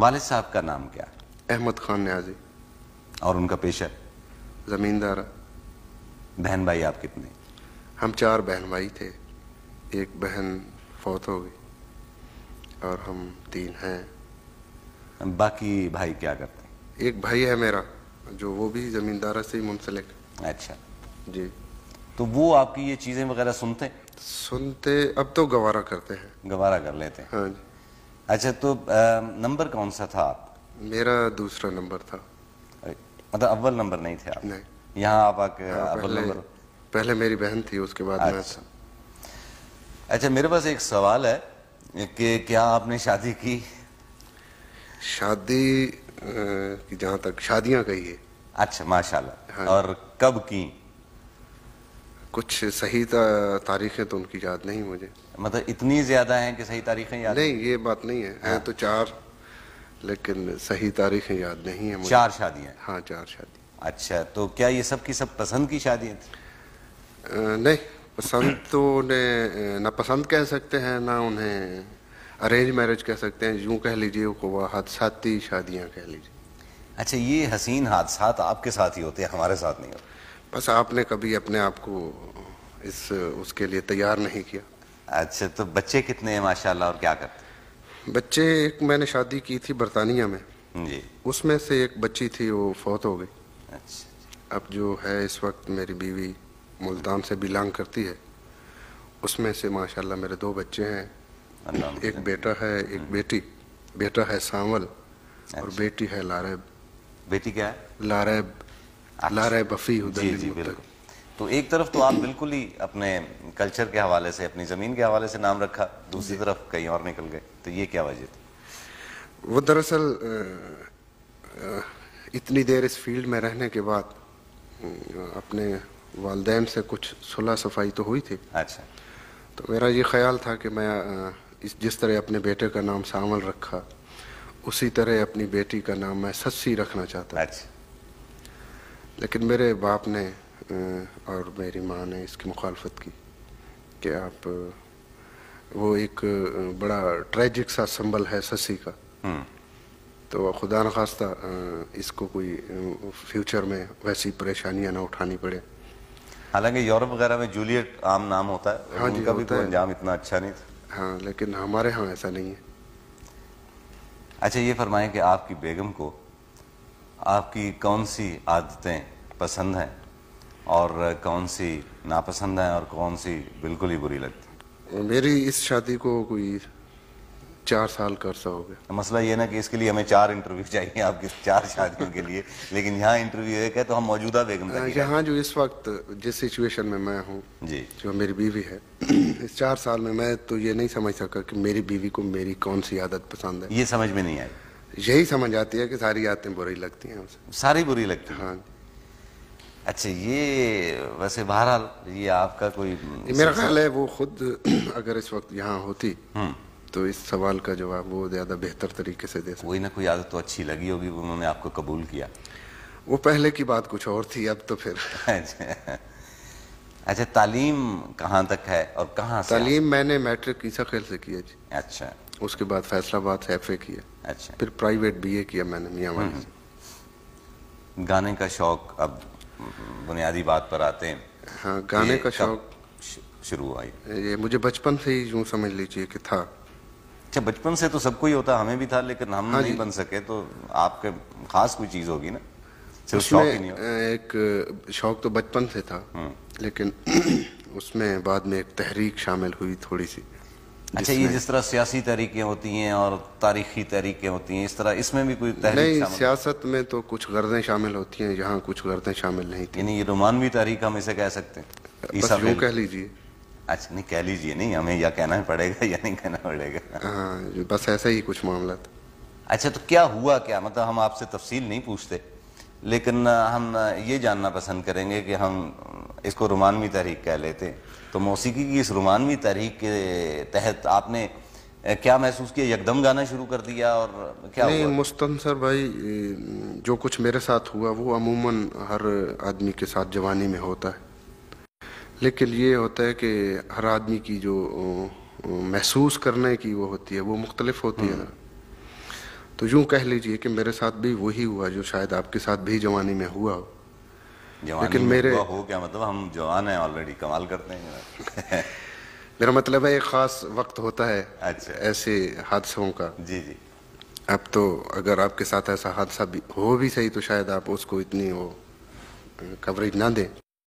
वालिद साहब का नाम क्या है? अहमद खान न्याजी। और उनका पेशा? जमींदार। बहन भाई आप कितने? हम 4 बहन भाई थे, एक बहन फौत हो गई और हम 3 हैं। बाकी भाई क्या करते हैं? एक भाई है मेरा जो वो भी जमींदारा से ही मुंसलिक। अच्छा जी। तो वो आपकी ये चीजें वगैरह सुनते हैं? सुनते, अब तो गवारा करते हैं। गवारा कर लेते हैं। हाँ जी। अच्छा तो नंबर कौन सा था आप? मेरा दूसरा नंबर था। मतलब अव्वल नंबर नहीं थे आप? नहीं। यहाँ आप आके हाँ, अव्वल नंबर? पहले मेरी बहन थी, उसके बाद मैं था। अच्छा मेरे पास एक सवाल है कि क्या आपने शादी की? शादी की जहाँ तक शादियाँ कही है। अच्छा माशाल्लाह। हाँ। और कब की? कुछ सही तारीखें तो उनकी याद नहीं मुझे। मतलब इतनी ज्यादा हैं कि सही तारीखें याद नहीं, ये बात नहीं है। हाँ। है तो 4, लेकिन सही तारीखें याद नहीं है मुझे। 4 शादियां? हाँ, 4 शादी। अच्छा तो क्या ये सब की सब पसंद की शादियां थी? नहीं, पसंद तो उन्हें ना पसंद कह सकते हैं, ना उन्हें अरेंज मैरिज कह सकते हैं। यूँ कह लीजिए को वह हादसाती शादियाँ कह लीजिए। अच्छा ये हसीन हादसात आपके साथ ही होते हैं, हमारे साथ नहीं होते? बस आपने कभी अपने आप को उसके लिए तैयार नहीं किया। अच्छा तो बच्चे कितने हैं माशाल्लाह और क्या करते बच्चे, एक मैंने शादी की थी बरतानिया में हैं? जी। उसमें से एक बच्ची थी, वो फौत हो गई। अच्छा। अब जो है इस वक्त मेरी बीवी मुल्तान से बिलोंग करती है, उसमें से माशाल्लाह मेरे 2 बच्चे हैं। एक बेटा है, एक बेटी। बेटा है सांवल और बेटी है लारेब। बेटी क्या है? लारेब। लारेब बफी। जी जी बिल्कुल। तो एक तरफ तो आप बिल्कुल ही अपने कल्चर के हवाले से, अपनी ज़मीन के हवाले से नाम रखा, दूसरी तरफ कहीं और निकल गए, तो ये क्या वजह थी? वो दरअसल इतनी देर इस फील्ड में रहने के बाद अपने वालिदैन से कुछ सुलह सफाई तो हुई थी। अच्छा। तो मेरा ये ख्याल था कि मैं जिस तरह अपने बेटे का नाम सांवल रखा, उसी तरह अपनी बेटी का नाम मैं सस्सी रखना चाहता। अच्छा। लेकिन मेरे बाप ने और मेरी माँ ने इसकी मुखालफत की कि आप वो एक बड़ा ट्रेजिक सा संबल है सस्सी का, तो खुदा न खास्ता इसको कोई फ्यूचर में वैसी परेशानियां ना उठानी पड़े। हालांकि यूरोप वगैरह में जूलियट आम नाम होता है। हाँ जी, उनका भी तो है। अंजाम इतना अच्छा नहीं था। हाँ, लेकिन हमारे यहाँ ऐसा नहीं है। अच्छा ये फरमाएं कि आपकी बेगम को आपकी कौन सी आदतें पसंद हैं और कौन सी नापसंद हैं और कौन सी बिल्कुल ही बुरी लगती? मेरी इस शादी को कोई 4 साल का अरसा हो गया। मसला ये ना कि इसके लिए हमें 4 इंटरव्यू चाहिए आपकी 4 शादियों के लिए, लेकिन यहाँ इंटरव्यू एक है तो हम मौजूदा बेगम तक ही यहाँ जो इस वक्त जिस सिचुएशन में मैं हूँ जी, जो मेरी बीवी है, इस 4 साल में मैं तो ये नहीं समझ सका कि मेरी बीवी को मेरी कौन सी आदत पसंद है। ये समझ में नहीं आई? यही समझ आती है कि सारी आदतें बुरी लगती हैं उसे। सारी बुरी लगती हैं? हाँ। अच्छा ये वैसे बहरहाल ये आपका कोई मेरा ख्याल है वो खुद अगर इस वक्त यहाँ होती तो इस सवाल का जवाब वो ज़्यादा बेहतर तरीके से दे सकती। कोई ना कोई आदत तो अच्छी लगी होगी, उन्होंने आपको कबूल किया। वो पहले की बात कुछ और थी, अब तो फिर अच्छा तालीम कहाँ तक है और कहाँ से? तालीम मैंने मैट्रिक ईसा खेल से किया जी। अच्छा। उसके बाद फैसलाबाद से FA किया। अच्छा। फिर प्राइवेट BA किया मैंने मियाँ वाली से। गाने का शौक, अब बुनियादी बात पर आते हैं। हाँ, गाने का शौक शुरू हुआ ये मुझे बचपन से ही यूँ समझ लीजिए कि था। अच्छा बचपन से तो सबको ही होता, हमें भी था, लेकिन हम नहीं बन सके, तो आपके खास कोई चीज होगी ना, सिर्फ शौक ही नहीं हो? एक शौक तो बचपन से था, लेकिन उसमें बाद में एक तहरीक शामिल हुई थोड़ी सी। अच्छा ये जिस तरह सियासी तहरीकें होती हैं और तारीखी तहरीकें होती हैं, इस तरह इसमें भी कोई तहरीक नहीं, सियासत में तो कुछ गर्दें शामिल होती हैं, यहाँ कुछ गर्दें शामिल नहीं थी। यानी ये रोमानवी तहरीक हम इसे कह सकते हैं? बस यूँ कह लीजिए। अच्छा नहीं कह लीजिए, नहीं हमें या कहना पड़ेगा या नहीं कहना पड़ेगा? हाँ, बस ऐसा ही कुछ मामला था। अच्छा तो क्या हुआ क्या, मतलब हम आपसे तफसील नहीं पूछते, लेकिन हम ये जानना पसंद करेंगे कि हम इसको रोमानवी तहरीक कह लेते हैं, तो मौसीकी की इस रोमानवी तहरीक के तहत आपने क्या महसूस किया? यकदम गाना शुरू कर दिया और क्या नहीं, हुआ? मुस्तनसर भाई, जो कुछ मेरे साथ हुआ वो अमूमन हर आदमी के साथ जवानी में होता है, लेकिन ये होता है कि हर आदमी की जो महसूस करने की वो होती है वो मुख्तलिफ होती है ना। तो यूं कह लीजिए कि मेरे साथ भी वही हुआ जो शायद आपके साथ भी जवानी में हुआ हो। जवानी लेकिन में मेरे हुआ हो क्या मतलब, हम जवान हैं ऑलरेडी, कमाल करते हैं। मेरा मतलब है एक खास वक्त होता है अच्छा। ऐसे हादसों का। जी जी। अब तो अगर आपके साथ ऐसा हादसा भी हो भी सही तो शायद आप उसको इतनी वो कवरेज ना दें।